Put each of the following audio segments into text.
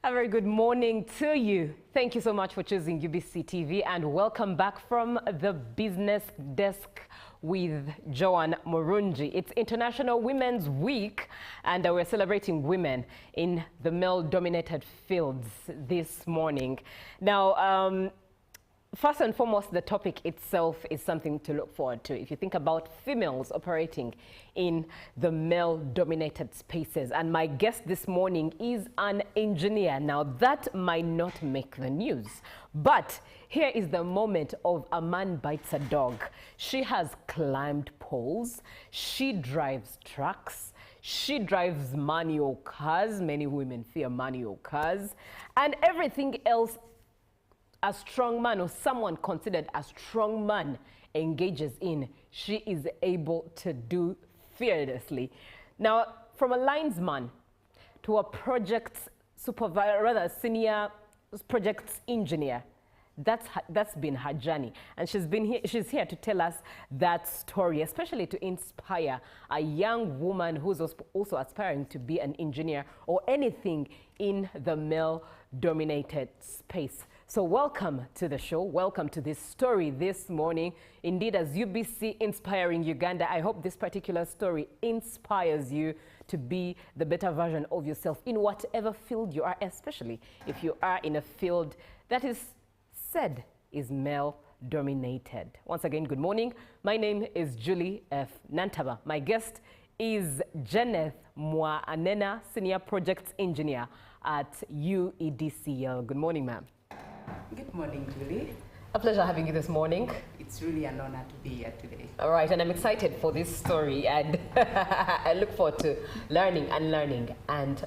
A very good morning to you. Thank you so much for choosing UBC TV and welcome back from the business desk with Joan Murungi. It's International Women's Week and we're celebrating women in the male-dominated fields this morning. Now, first and foremost, the topic itself is something to look forward to. If you think about females operating in the male-dominated spaces, and my guest this morning is an engineer. Now, that might not make the news, but here is the moment of a man bites a dog. She has climbed poles, she drives trucks, she drives manual cars. Many women fear manual cars, and everything else a strong man or someone considered a strong man engages in, she is able to do fearlessly. Now, from a linesman to a project supervisor, rather senior projects engineer, that's been her journey, and she's here to tell us that story, especially to inspire a young woman who's also aspiring to be an engineer or anything in the male-dominated space. So welcome to the show. Welcome to this story this morning. Indeed, as UBC Inspiring Uganda, I hope this particular story inspires you to be the better version of yourself in whatever field you are, especially if you are in a field that is said is male-dominated. Once again, good morning. My name is Julie F. Nantaba. My guest is Jeneth Mwa-Anena, Senior Projects Engineer at UEDCL. Good morning, ma'am. Good morning, Julie. A pleasure having you this morning. It's really an honor to be here today. All right, and I'm excited for this story, and I look forward to learning and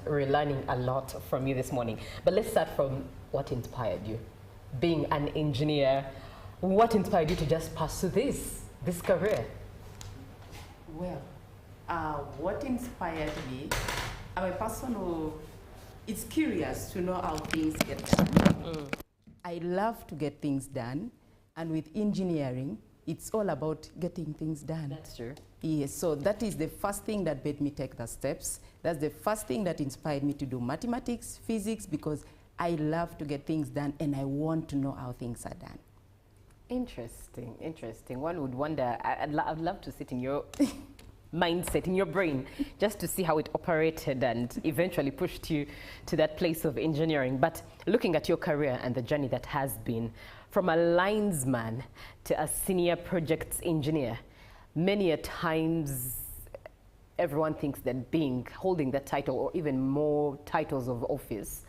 relearning a lot from you this morning. But let's start from what inspired you. Being an engineer, what inspired you to just pursue this career? Well, what inspired me, I'm a person who is curious to know how things get done. I love to get things done, and with engineering, it's all about getting things done. That's true. Yes, so that is the first thing that made me take the steps. That's the first thing that inspired me to do mathematics, physics, because I love to get things done and I want to know how things are done. Interesting, interesting. One would wonder, I'd love to sit in your mindset, in your brain, just to see how it operated and eventually pushed you to that place of engineering. But looking at your career and the journey that has been from a linesman to a senior projects engineer, many a times everyone thinks that holding that title or even more titles of office,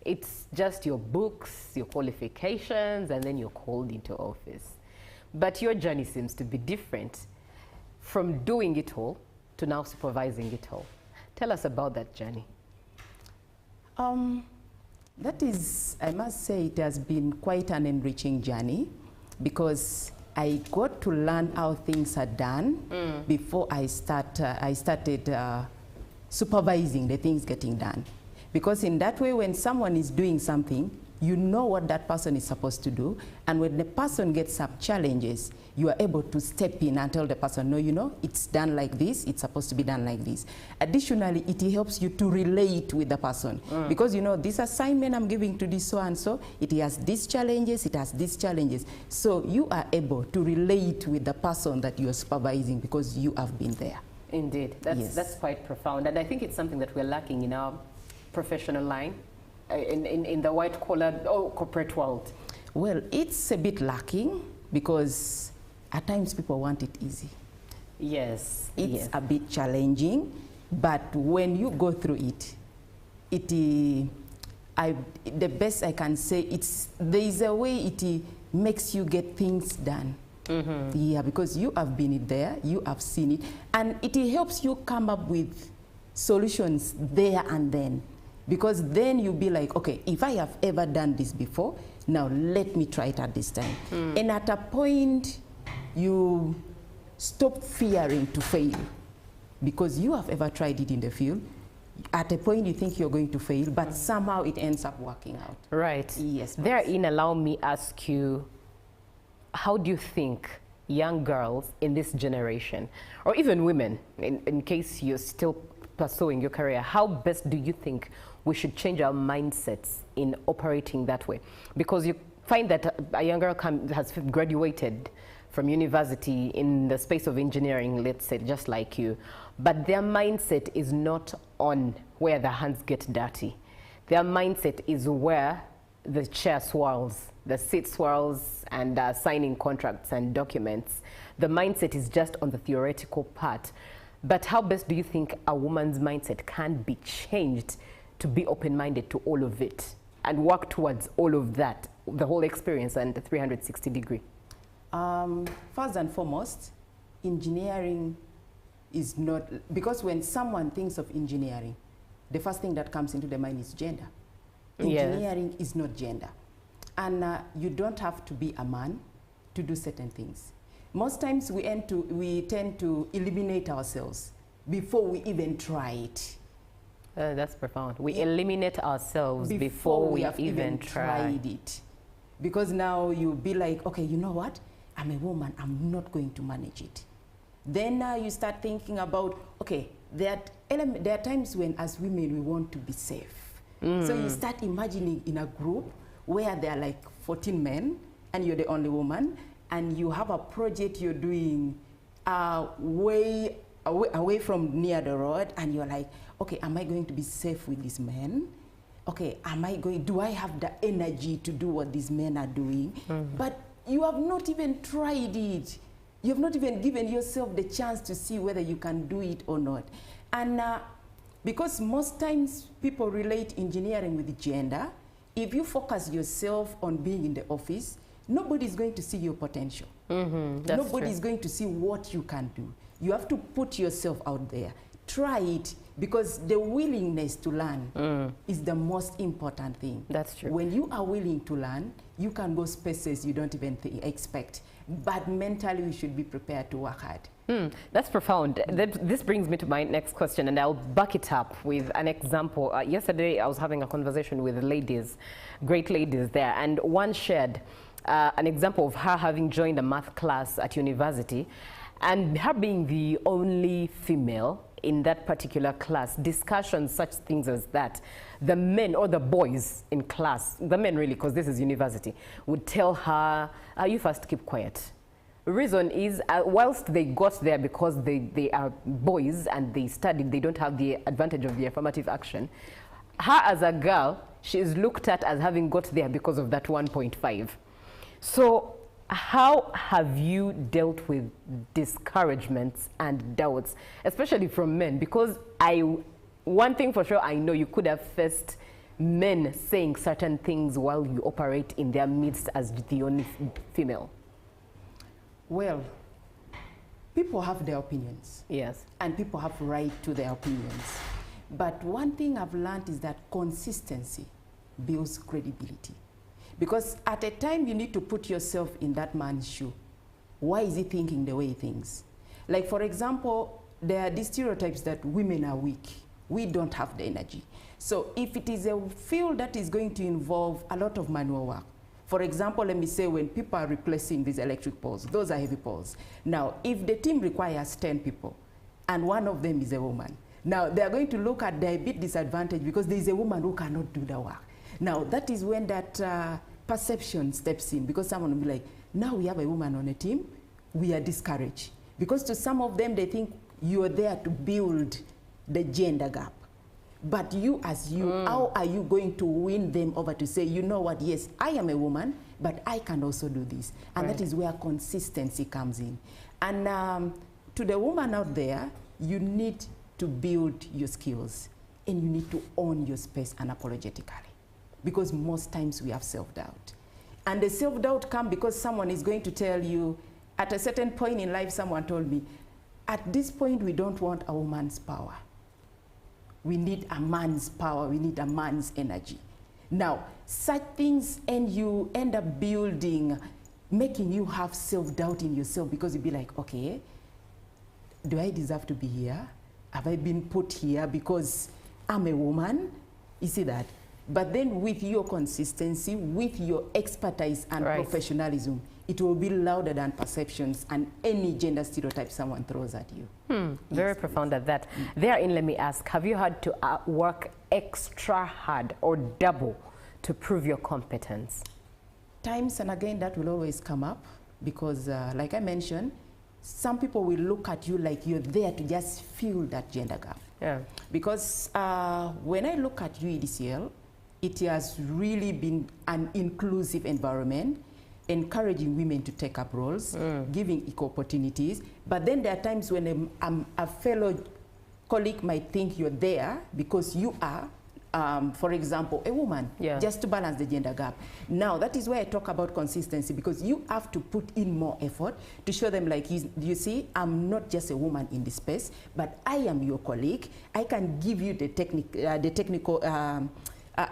it's just your books, your qualifications, and then you're called into office. But your journey seems to be different. From doing it all to now supervising it all. Tell us about that journey. That is, I must say, it has been quite an enriching journey because I got to learn how things are done before I started supervising the things getting done. Because in that way, when someone is doing something, you know what that person is supposed to do, and when the person gets some challenges, you are able to step in and tell the person, no, you know, it's done like this, it's supposed to be done like this. Additionally, it helps you to relate with the person, because you know, this assignment I'm giving to this so-and-so, it has these challenges, it has these challenges. So you are able to relate with the person that you are supervising because you have been there. Indeed, that's quite profound, and I think it's something that we're lacking in our professional line. In the white-collar corporate world? Well, it's a bit lacking because at times people want it easy. Yes. It's a bit challenging, but when you go through it, the best I can say, there is a way it makes you get things done. Yeah, because you have been there, you have seen it, and it helps you come up with solutions there and then. Because then you'll be like, okay, if I have ever done this before, now let me try it at this time. And at a point, you stop fearing to fail. Because you have ever tried it in the field. At a point, you think you're going to fail, but somehow it ends up working out. Right. Yes. Therein, allow me ask you, how do you think young girls in this generation, or even women, in case you're still pursuing your career, how best do you think we should change our mindsets in operating that way? Because you find that a young girl has graduated from university in the space of engineering, let's say, just like you, but their mindset is not on where the hands get dirty. Their mindset is where the chair swirls, the seat swirls, and signing contracts and documents. The mindset is just on the theoretical part. But how best do you think a woman's mindset can be changed to be open-minded to all of it and work towards all of that, the whole experience and the 360-degree? First and foremost, engineering is not, because when someone thinks of engineering, the first thing that comes into the mind is gender. Engineering is not gender. And you don't have to be a man to do certain things. Most times we tend to eliminate ourselves before we even try it. That's profound. We eliminate ourselves before we have even tried it. Because now you'll be like, okay, you know what? I'm a woman, I'm not going to manage it. Then you start thinking about, okay, there are times when as women we want to be safe. So you start imagining in a group where there are like 14 men and you're the only woman, and you have a project you're doing way away from near the road, and you're like, okay, am I going to be safe with these men? Okay, do I have the energy to do what these men are doing? But you have not even tried it. You have not even given yourself the chance to see whether you can do it or not. And because most times people relate engineering with gender, if you focus yourself on being in the office, nobody's going to see your potential. Nobody's going to see what you can do. You have to put yourself out there. Try it, because the willingness to learn is the most important thing. That's true. When you are willing to learn, you can go spaces you don't even expect. But mentally, you should be prepared to work hard. That's profound. This brings me to my next question, and I'll back it up with an example. Yesterday, I was having a conversation with ladies, great ladies there, and one shared an example of her having joined a math class at university, and her being the only female in that particular class. Discussions, such things as that, the men or the boys in class, the men really, because this is university, would tell her, you first keep quiet. Reason is, whilst they got there because they are boys and they studied, they don't have the advantage of the affirmative action. Her as a girl, she is looked at as having got there because of that 1.5. So how have you dealt with discouragements and doubts, especially from men? Because one thing for sure, I know you could have faced men saying certain things while you operate in their midst as the only female. Well, people have their opinions. Yes. And people have right to their opinions. But one thing I've learned is that consistency builds credibility. Because at a time you need to put yourself in that man's shoe. Why is he thinking the way he thinks? Like, for example, there are these stereotypes that women are weak. We don't have the energy. So if it is a field that is going to involve a lot of manual work, for example, let me say when people are replacing these electric poles, those are heavy poles. Now, if the team requires 10 people and one of them is a woman, now they are going to look at their bit disadvantage because there is a woman who cannot do the work. Now, that is when that perception steps in, because someone will be like, now we have a woman on a team, we are discouraged. Because to some of them, they think you are there to build the gender gap. But you as you, how are you going to win them over to say, you know what, yes, I am a woman, but I can also do this. And that is where consistency comes in. And to the woman out there, you need to build your skills and you need to own your space unapologetically. Because most times we have self-doubt. And the self-doubt comes because someone is going to tell you, at a certain point in life, someone told me, at this point, we don't want a woman's power. We need a man's power, we need a man's energy. Now, such things, and you end up building, making you have self-doubt in yourself, because you'll be like, okay, do I deserve to be here? Have I been put here because I'm a woman? You see that? But then with your consistency, with your expertise and professionalism, it will be louder than perceptions and any gender stereotype someone throws at you. Very profound at that. Therein, let me ask, have you had to work extra hard or double to prove your competence? Times and again, that will always come up because, like I mentioned, some people will look at you like you're there to just fill that gender gap. Yeah. Because when I look at UEDCL, it has really been an inclusive environment, encouraging women to take up roles, giving equal opportunities. But then there are times when a fellow colleague might think you're there because you are, for example, a woman, just to balance the gender gap. Now, that is why I talk about consistency, because you have to put in more effort to show them, like, you see, I'm not just a woman in this space, but I am your colleague. I can give you the technical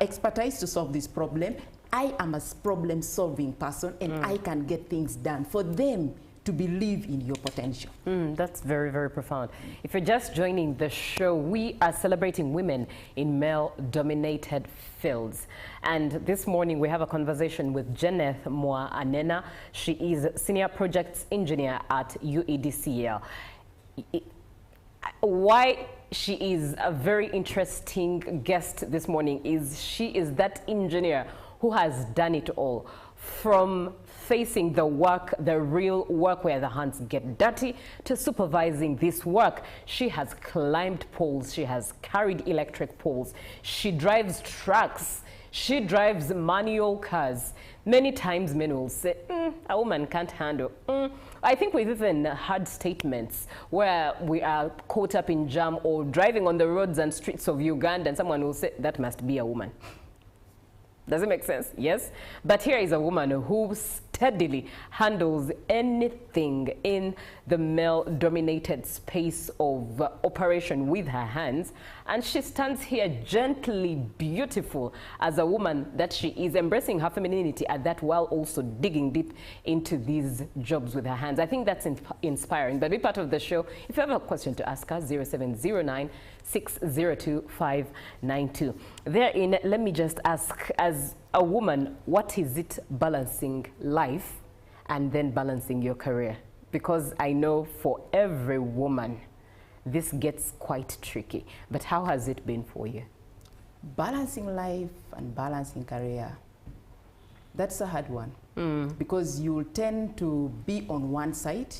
expertise to solve this problem. I am a problem-solving person, and I can get things done for them to believe in your potential. That's very, very profound. If you're just joining the show, we are celebrating women in male-dominated fields. And this morning, we have a conversation with Jeneth Moa Anena. She is Senior Projects Engineer at UEDCL. Why she is a very interesting guest this morning is she is that engineer who has done it all, from facing the work, the real work where the hands get dirty, to supervising this work. She has climbed poles, she has carried electric poles, she drives trucks, she drives manual cars. Many times men will say, a woman can't handle. I think we've even heard statements where we are caught up in jam or driving on the roads and streets of Uganda, and someone will say, that must be a woman. Does it make sense? Yes. But here is a woman who steadily handles anything in the male-dominated space of operation with her hands. And she stands here gently beautiful as a woman that she is, embracing her femininity at that, while also digging deep into these jobs with her hands. I think that's inspiring. But be part of the show. If you have a question to ask us, 0709 602 592. Therein, let me just ask, as a woman, what is it balancing life and then balancing your career? Because I know for every woman, this gets quite tricky. But how has it been for you? Balancing life and balancing career, that's a hard one. Because you tend to be on one side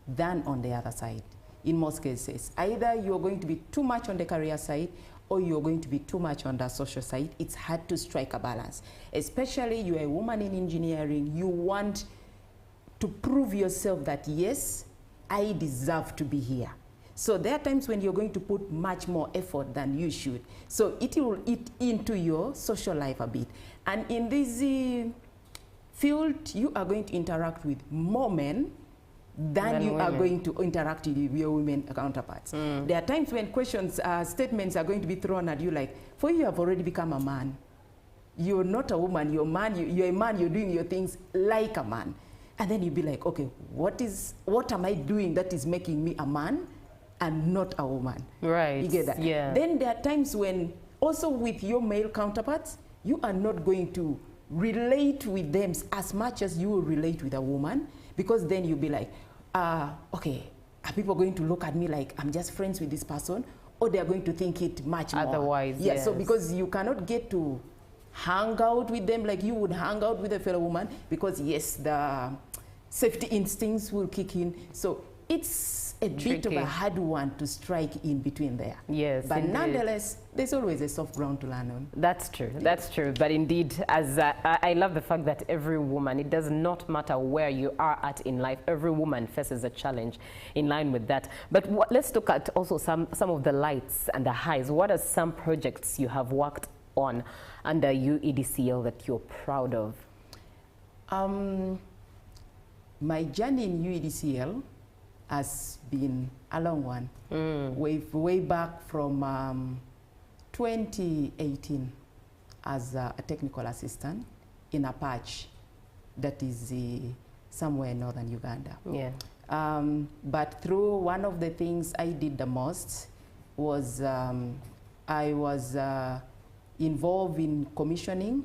than on the other side. In most cases, either you're going to be too much on the career side or you're going to be too much on the social side. It's hard to strike a balance. Especially you're a woman in engineering, you want to prove yourself that, yes, I deserve to be here. So there are times when you're going to put much more effort than you should. So it will eat into your social life a bit. And in this field, you are going to interact with more men than you are going to interact with your women counterparts. There are times when statements are going to be thrown at you like, for you have already become a man. You're not a woman, you're a man, you're a man, you're doing your things like a man. And then you'll be like, okay, what am I doing that is making me a man and not a woman? Right. You get that? Yeah. Then there are times when, also with your male counterparts, you are not going to relate with them as much as you will relate with a woman, because then you'll be like, okay, are people going to look at me like I'm just friends with this person, or they're going to think it much more? Otherwise, yes. So because you cannot get to hang out with them like you would hang out with a fellow woman, because yes, the safety instincts will kick in. So it's a bit of a hard one to strike in between there. Yes, but indeed. Nonetheless, there's always a soft ground to land on. That's true. That's true. But indeed, as I love the fact that every woman, it does not matter where you are at in life, every woman faces a challenge in line with that. But let's look at also some of the lights and the highs. What are some projects you have worked on under UEDCL that you're proud of? My journey in UEDCL has been a long one. Way back from 2018 as a technical assistant in a patch that is somewhere in northern Uganda. Yeah. But through one of the things I did the most was I was involved in commissioning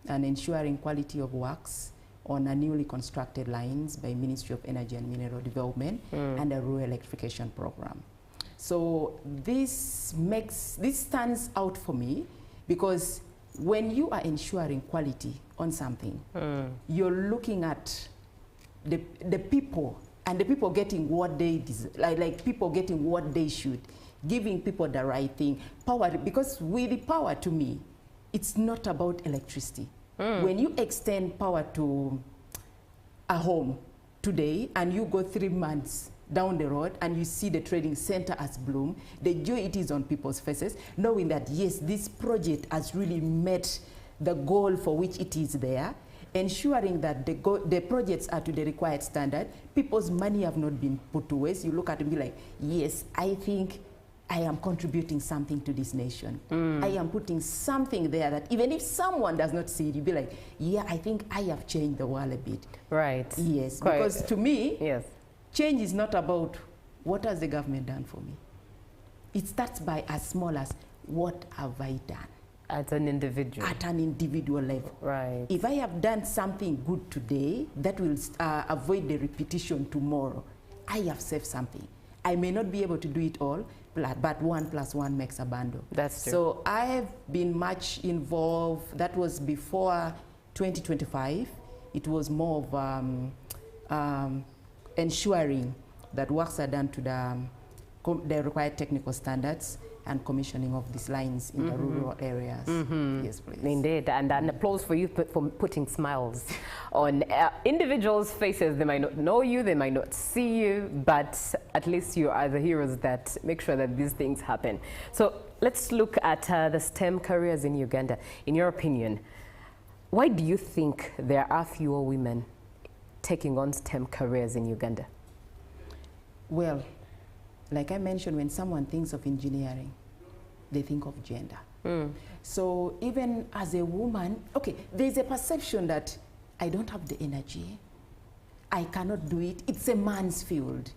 and ensuring quality of works on a newly constructed lines by Ministry of Energy and Mineral Development and a rural electrification program. So this stands out for me because when you are ensuring quality on something, you're looking at the people, and the people getting what they deserve, like people getting what they should, giving people the right thing. Power, because with the power, to me, it's not about electricity. When you extend power to a home today and you go 3 months down the road and you see the trading center has bloomed, the joy it is on people's faces, knowing that yes, this project has really met the goal for which it is there, ensuring that the projects are to the required standard, people's money have not been put to waste. You look at it and be like, yes, I think I am contributing something to this nation. I am putting something there that even if someone does not see it, you'll be like, yeah, I think I have changed the world a bit. Right. Yes, Quite. because to me, yes, change is not about what has the government done for me. It starts by as small as what have I done? At an individual. At an individual level. Right. If I have done something good today, that will avoid the repetition tomorrow. I have saved something. I may not be able to do it all, but 1 + 1 makes a bundle. That's true. So I have been much involved. That was before 2025. It was more of ensuring that works are done to the required technical standards and commissioning of these lines in the rural areas. Yes, please. Indeed, and an applause for you for putting smiles on individuals' faces. They might not know you, they might not see you, but at least you are the heroes that make sure that these things happen. So let's look at the STEM careers in Uganda. In your opinion, why do you think there are fewer women taking on STEM careers in Uganda? Well, like I mentioned, when someone thinks of engineering, they think of gender. So even as a woman, okay, there's a perception that I don't have the energy, I cannot do it, it's a man's field.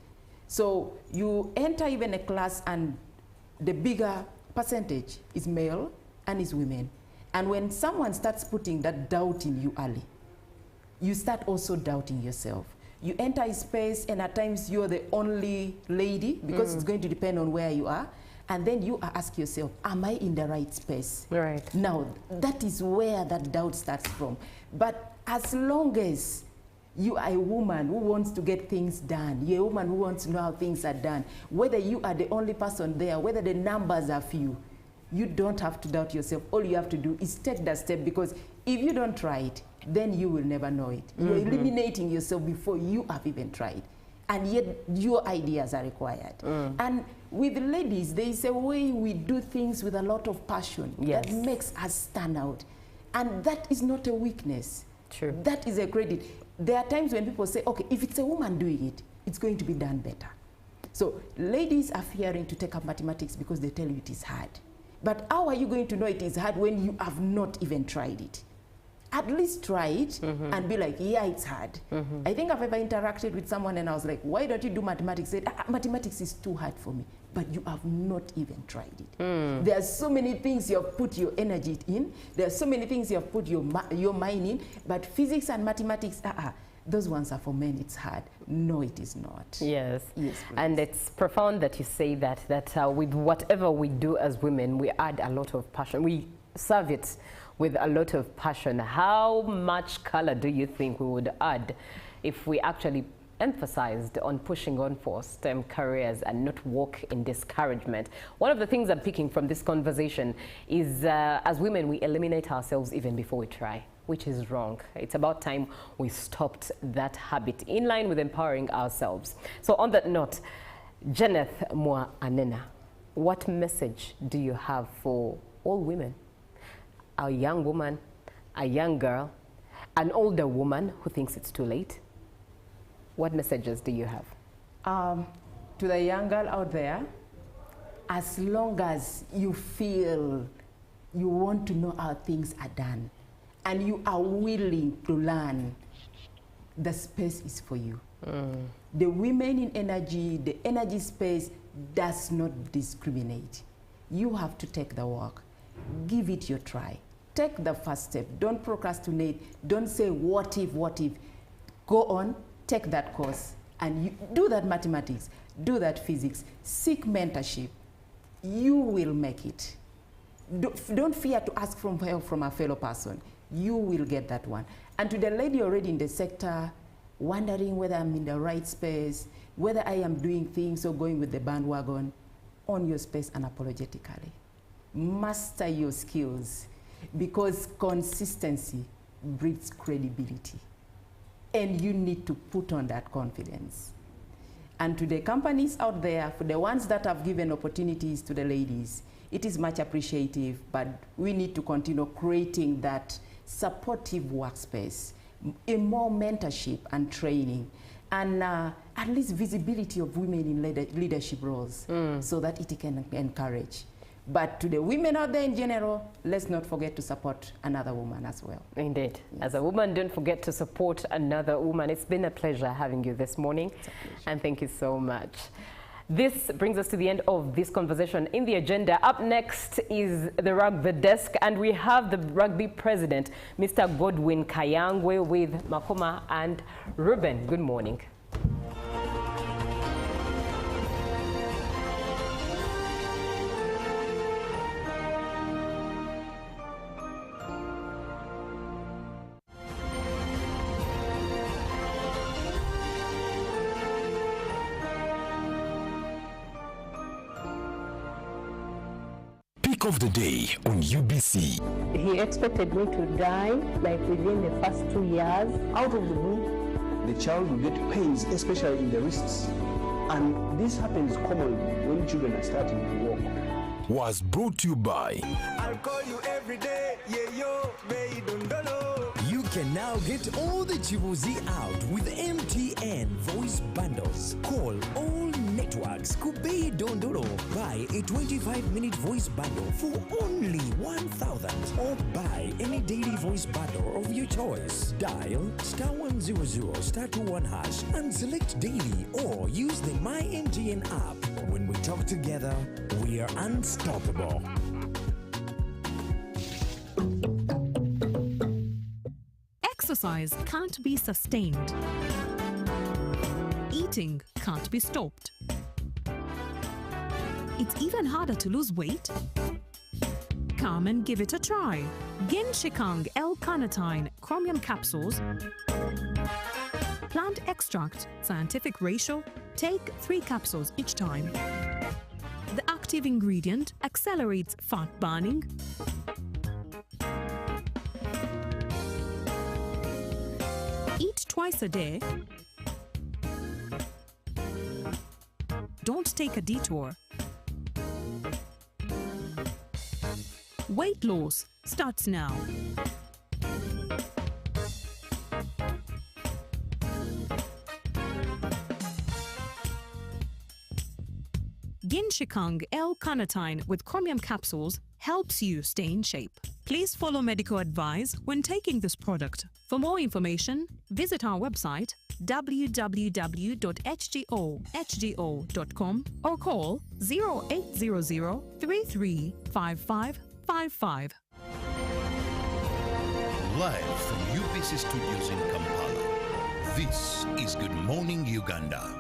So you enter even a class and the bigger percentage is male and is women. And when someone starts putting that doubt in you early, you start also doubting yourself. You enter a space and at times you're the only lady because it's going to depend on where you are. And then you ask yourself, am I in the right space? Right. Now, that is where that doubt starts from. But as long as you are a woman who wants to get things done, you're a woman who wants to know how things are done, whether you are the only person there, whether the numbers are few, you don't have to doubt yourself. All you have to do is take that step, because if you don't try it, then you will never know it. You're eliminating yourself before you have even tried. And yet your ideas are required. And with ladies, there is a way we do things with a lot of passion that makes us stand out. And that is not a weakness. True. That is a credit. There are times when people say, okay, if it's a woman doing it, it's going to be done better. So ladies are fearing to take up mathematics because they tell you it is hard. But how are you going to know it is hard when you have not even tried it? At least try it and be like, yeah, it's hard. I think I've ever interacted with someone and I was like, why don't you do mathematics? They said, mathematics is too hard for me. But you have not even tried it. There are so many things you have put your energy in. There are so many things you have put your mind in. But physics and mathematics, those ones are for men, it's hard. No, it is not. Yes. Yes, please. And it's profound that you say that with whatever we do as women, we add a lot of passion. We serve it with a lot of passion. How much color do you think we would add if we actually emphasized on pushing on for STEM careers and not walk in discouragement? One of the things I'm picking from this conversation is as women, we eliminate ourselves even before we try, which is wrong. It's about time we stopped that habit in line with empowering ourselves. So on that note, Janeth Mwa Anena, what message do you have for all women? A young woman, a young girl, an older woman who thinks it's too late. What messages do you have? To the young girl out there, as long as you feel you want to know how things are done and you are willing to learn, the space is for you. The women in energy, the energy space does not discriminate. You have to take the work. Give it your try. take the first step. Don't procrastinate. Don't say, what if, what if. Go on, take that course, and you do that mathematics, do that physics, seek mentorship. You will make it. Don't fear to ask for help from a fellow person. You will get that one. And to the lady already in the sector, wondering whether I'm in the right space, whether I am doing things or going with the bandwagon, own your space unapologetically. Master your skills, because consistency breeds credibility. And you need to put on that confidence. And to the companies out there, for the ones that have given opportunities to the ladies, it is much appreciative, but we need to continue creating that supportive workspace, more mentorship and training, and at least visibility of women in leadership roles, so that it can encourage. But to the women out there in general, let's not forget to support another woman as well. Indeed. Yes. As a woman, don't forget to support another woman. It's been a pleasure having you this morning. It's a pleasure. And thank you so much. This brings us to the end of this conversation. In the agenda, up next is the rugby desk, and we have the rugby president, Mr. Godwin Kayangwe, with Makoma and Ruben. Good morning. Pick of the day on UBC. He expected me to die like within the first 2 years. Out of the blue, the child will get pains, especially in the wrists. And this happens commonly when children are starting to walk. Was brought to you by I'll call you every day, yeah, yo, baby, don't know. You can now get all the Chibuzi out with MTN voice bundles. Call all networks, Kubei Dondoro. Buy a 25-minute voice bundle for only 1,000, or buy any daily voice bundle of your choice. Dial *100 *21 hash and select daily, or use the My MTN app. When we talk together, we are unstoppable. Exercise can't be sustained. Eating can't be stopped. It's even harder to lose weight. Come and give it a try. Genshikang L-carnitine chromium capsules, plant extract, scientific ratio, take 3 capsules each time. The active ingredient accelerates fat burning, eat twice a day, don't take a detour. Weight loss starts now. Genshikang L-carnitine with chromium capsules helps you stay in shape. Please follow medical advice when taking this product. For more information, visit our website www.hgo.com or call 0800 335555. Live from UBC Studios in Kampala, this is Good Morning Uganda.